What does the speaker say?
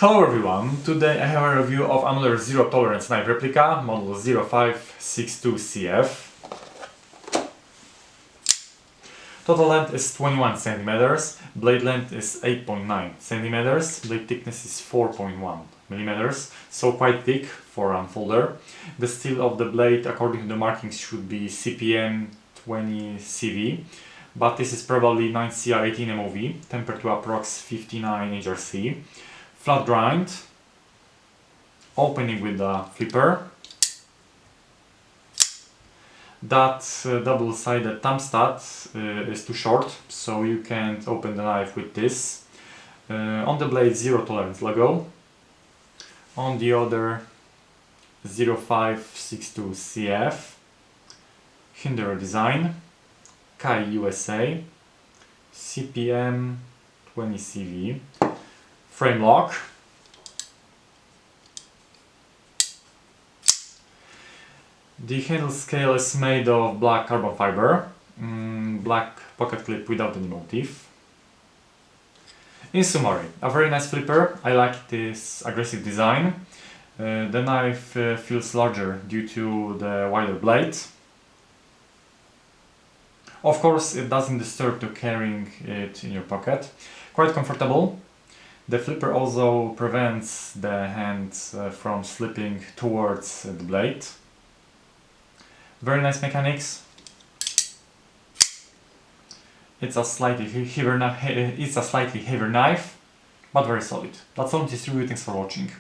Hello everyone, today I have a review of another zero tolerance knife replica, model 0562CF. Total length is 21 cm, blade length is 8.9 cm, blade thickness is 4.1 mm, so quite thick for an unfolder. The steel of the blade according to the markings should be CPM 20CV, but this is probably 9CR18 MOV, tempered to approx 59 HRC. Flat grind, opening with the flipper. That double-sided thumb stud is too short, so you can't open the knife with this. On the blade, zero tolerance logo. On the other, 0562CF, Hinderer design, Kai USA, CPM 20CV, frame lock. The handle scale is made of black carbon fiber, black pocket clip without any motif. In summary, a very nice flipper. I like this aggressive design. The knife feels larger due to the wider blade. Of course, it doesn't disturb to carrying it in your pocket. Quite comfortable. The flipper also prevents the hand from slipping towards the blade. Very nice mechanics. It's a slightly heavier knife, but very solid. That's all in this review. Thanks for watching.